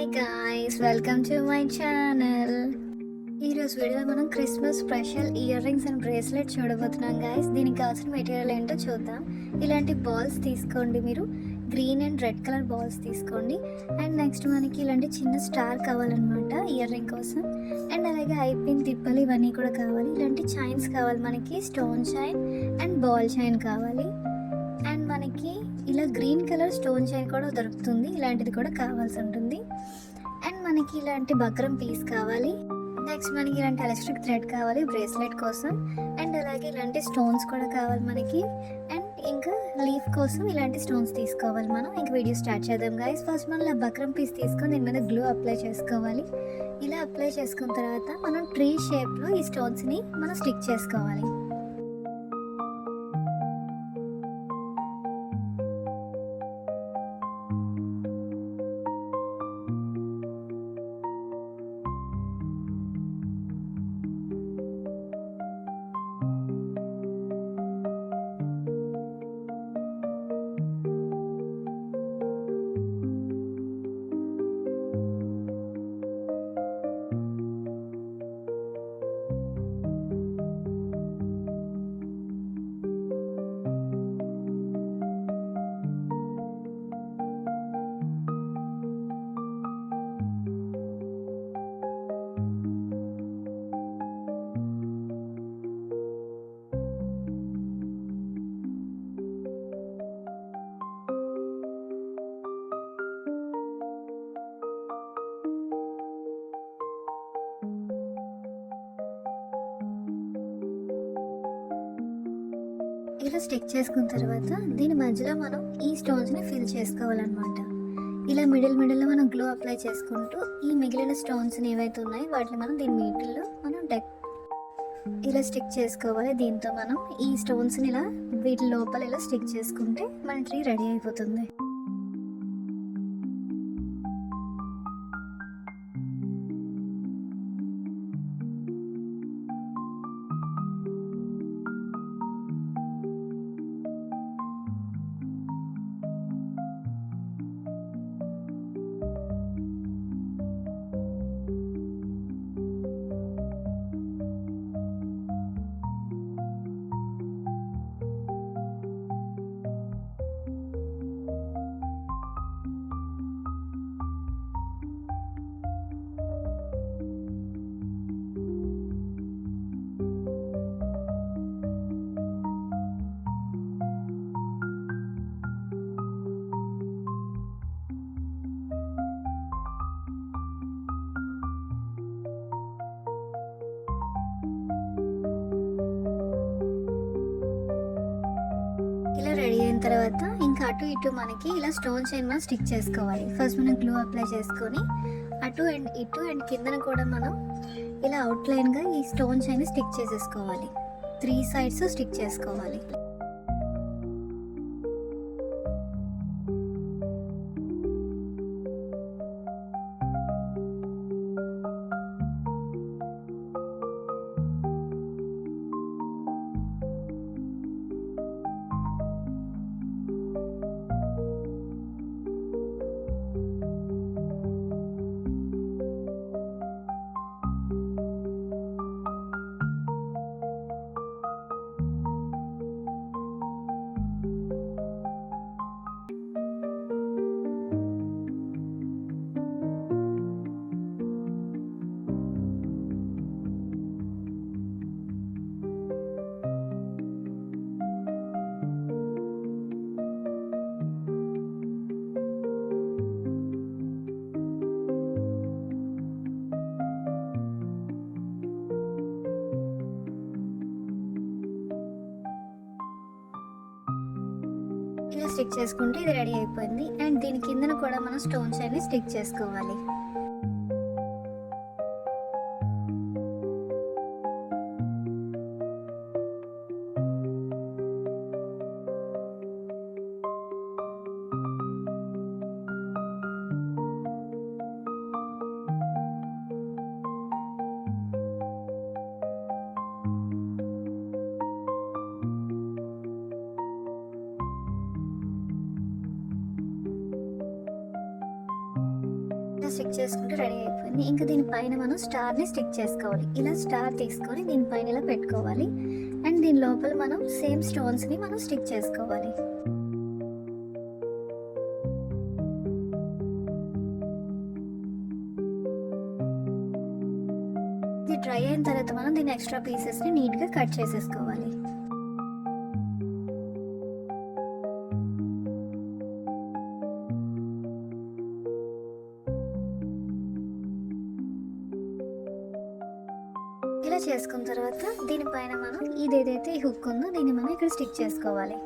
Hi guys, welcome to my channel. ఈరోజు వీడియోలో మనం Christmas special ear rings and bracelet చూడబోతున్నాం గాయస్. దీనికి కావాల్సిన మెటీరియల్ ఏంటో చూద్దాం. ఇలాంటి బాల్స్ తీసుకోండి, మీరు green and red colour balls తీసుకోండి. అండ్ నెక్స్ట్ మనకి ఇలాంటి చిన్న స్టార్ కావాలన్నమాట ఇయర్ రింగ్ కోసం. అండ్ అలాగే ఐపిన్ తిప్పలు ఇవన్నీ కూడా కావాలి. ఇలాంటి చైన్స్ కావాలి మనకి, stone chain and ball chain కావాలి. అండ్ మనకి ఇలా గ్రీన్ కలర్ స్టోన్ చైన్ కూడా దొరుకుతుంది, ఇలాంటిది కూడా కావాల్సి ఉంటుంది. అండ్ మనకి ఇలాంటి బక్రం పీస్ కావాలి. నెక్స్ట్ మనకి ఇలాంటి ఎలక్ట్రిక్ థ్రెడ్ కావాలి బ్రేస్లెట్ కోసం. అండ్ అలాగే ఇలాంటి స్టోన్స్ కూడా కావాలి మనకి. అండ్ ఇంకా లీఫ్ కోసం ఇలాంటి స్టోన్స్ తీసుకోవాలి మనం. ఇంక వీడియో స్టార్ట్ చేద్దాం గైస్. ఫస్ట్ మనం ఇలా బక్రం పీస్ తీసుకొని దీని మీద గ్లూ అప్లై చేసుకోవాలి. ఇలా అప్లై చేసుకున్న తర్వాత మనం ట్రీ షేప్లో ఈ స్టోన్స్ని మనం స్టిక్ చేసుకోవాలి. ఇలా స్టిక్ చేసుకున్న తర్వాత దీని మధ్యలో మనం ఈ స్టోన్స్ని ఫిల్ చేసుకోవాలన్నమాట. ఇలా మిడిల్లో మనం గ్లో అప్లై చేసుకుంటూ ఈ మిగిలిన స్టోన్స్ని ఏవైతే ఉన్నాయో వాటిని మనం దీని మిడిల్లో మనం ఇలా స్టిక్ చేసుకోవాలి. దీంతో మనం ఈ స్టోన్స్ని ఇలా వీటి లోపల ఇలా స్టిక్ చేసుకుంటే మన ట్రీ రెడీ అయిపోతుంది. ఇలా రెడీ అయిన తర్వాత ఇంకా అటు ఇటు మనకి ఇలా స్టోన్ చైన్ మనం స్టిక్ చేసుకోవాలి. ఫస్ట్ మనం గ్లూ అప్లై చేసుకొని అటు అండ్ ఇటు అండ్ కిందన కూడా మనం ఇలా అవుట్లైన్గా ఈ స్టోన్ చైన్ స్టిక్ చేసేసుకోవాలి. 3 సైడ్స్ స్టిక్ చేసుకోవాలి. ఇలా స్టిక్ చేసుకుంటే ఇది రెడీ అయిపోయింది. అండ్ దీని కిందన కూడా మనం స్టోన్స్ అన్ని స్టిక్ చేసుకోవాలి. ఇంకా స్టిక్ చేసుకుంటే రెడీ అయిపోయింది. ఇంకా దీనిపైన మనం స్టార్ని స్టిక్ చేసుకోవాలి. ఇలా స్టార్ తీసుకొని దీనిపైన ఇలా పెట్టుకోవాలి. అండ్ దీని లోపల మనం సేమ్ స్టోన్స్ని మనం స్టిక్ చేసుకోవాలి. ఇది డ్రై అయిన తర్వాత మనం దీని ఎక్స్ట్రా పీసెస్ని నీట్గా కట్ చేసేసుకోవాలి. ఇలా చేసుకున్న తర్వాత దీనిపైన మనం ఇదేదైతే ఈ హుక్ ఉందో దీన్ని మనం ఇక్కడ స్టిక్ చేసుకోవాలి.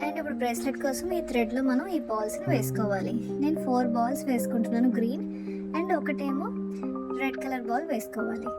అండ్ ఇప్పుడు బ్రేస్లెట్ కోసం ఈ థ్రెడ్లో మనం ఈ బాల్స్ని వేసుకోవాలి. నేను 4 బాల్స్ వేసుకుంటున్నాను గ్రీన్, అండ్ ఒకటేమో రెడ్ కలర్ బాల్ వేసుకోవాలి.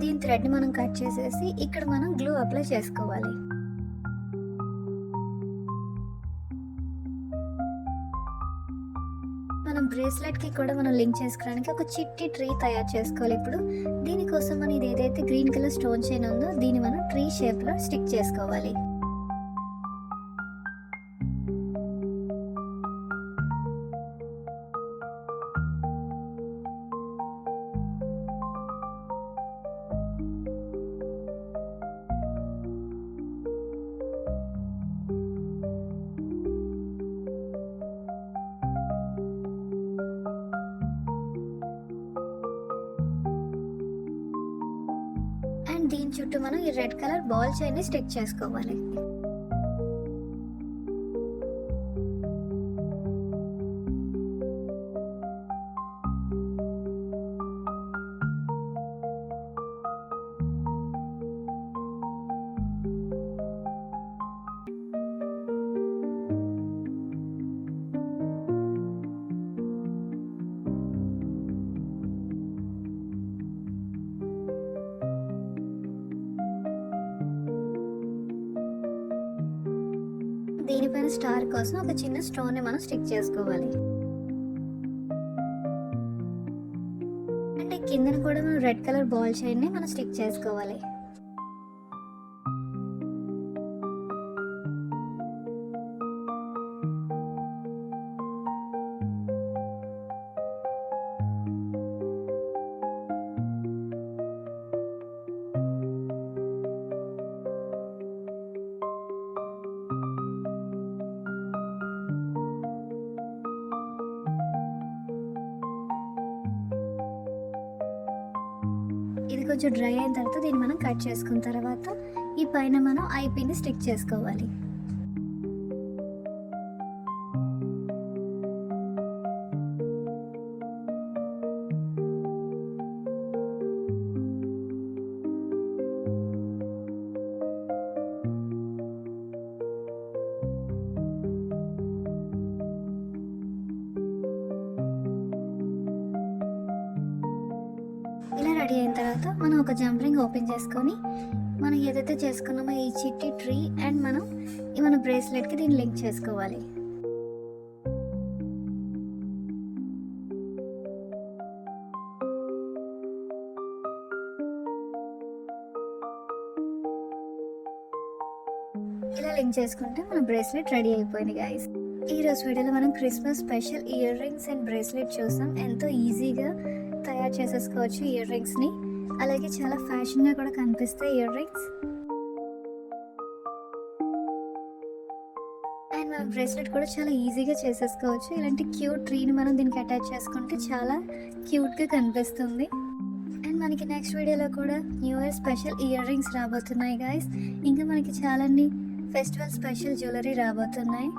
దీని థ్రెడ్ని మనం కట్ చేసేసి ఇక్కడ మనం గ్లూ అప్లై చేసుకోవాలి. మనం బ్రేస్లెట్కి కూడా మనం లింక్ చేసుకోవడానికి ఒక చిట్టి ట్రీ తయారు చేసుకోవాలి. ఇప్పుడు దీనికోసం మనం ఇది ఏదైతే గ్రీన్ కలర్ స్టోన్ చైన్ ఉందో దీన్ని మనం ట్రీ షేప్లో స్టిక్ చేసుకోవాలి. అండ్ దీని చుట్టూ మనం ఈ రెడ్ కలర్ బాల్ చైన్ని స్టిక్ చేసుకోవాలి. దీనిపైన స్టార్ కోసం ఒక చిన్న స్టోన్ ని మనం స్టిక్ చేసుకోవాలి. అంటే కిందన కూడా మనం రెడ్ కలర్ బాల్ చైన్ ని మనం స్టిక్ చేసుకోవాలి. ఇది కొంచెం డ్రై అయిన తర్వాత దీన్ని మనం కట్ చేసుకున్న తర్వాత ఈ పైన మనం ఐపీని స్టిక్ చేసుకోవాలి. ఇలా రెడీ అయిన తర్వాత మనం ఒక జంప్ ఓపెన్ చేసుకొని మనం ఏదైతే చేసుకున్నామో ఈ చిట్టి ట్రీ అండ్ మనం మన బ్రేస్లెట్కి దీన్ని లింక్ చేసుకోవాలి. ఇలా లింక్ చేసుకుంటే మన బ్రేస్లెట్ రెడీ అయిపోయింది గైస్. ఈ రోజు వీడియోలో మనం Christmas special ear rings and bracelet చూసాం. ఎంతో ఈజీగా తయారు చేసేసుకోవచ్చు ఇయర్ రింగ్స్ని. అలాగే చాలా ఫ్యాషన్గా కూడా కనిపిస్తాయి ఇయర్ రింగ్స్. అండ్ మన బ్రేస్లెట్ కూడా చాలా ఈజీగా చేసేసుకోవచ్చు. ఇలాంటి క్యూట్ ట్రీని మనం దీనికి అటాచ్ చేసుకుంటే చాలా క్యూట్గా కనిపిస్తుంది. అండ్ మనకి నెక్స్ట్ వీడియోలో కూడా new year special ear rings రాబోతున్నాయి గైస్. ఇంకా మనకి చాలా ఫెస్టివల్ స్పెషల్ జ్యువెలరీ రాబోతున్నాయి.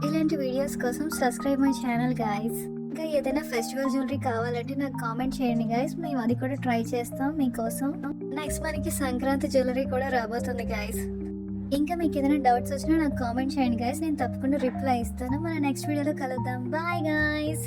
ఇలాంటి వీడియోస్ కోసం సబ్స్క్రైబ్ మై ఛానల్ గైస్. ఇంకా ఏదైనా ఫెస్టివల్ జ్యువెలరీ కావాలంటే నాకు కామెంట్ చేయండి గైస్, మేము అది కూడా ట్రై చేస్తాం మీకోసం. నెక్స్ట్ మనకి సంక్రాంతి జ్యువెలరీ కూడా రాబోతుంది గైస్. ఇంకా మీకు ఏదైనా డౌట్స్ వచ్చినా నాకు కామెంట్ చేయండి గైస్, నేను తప్పకుండా రిప్లై ఇస్తాను. మన నెక్స్ట్ వీడియోలో కలుద్దాం. Bye guys.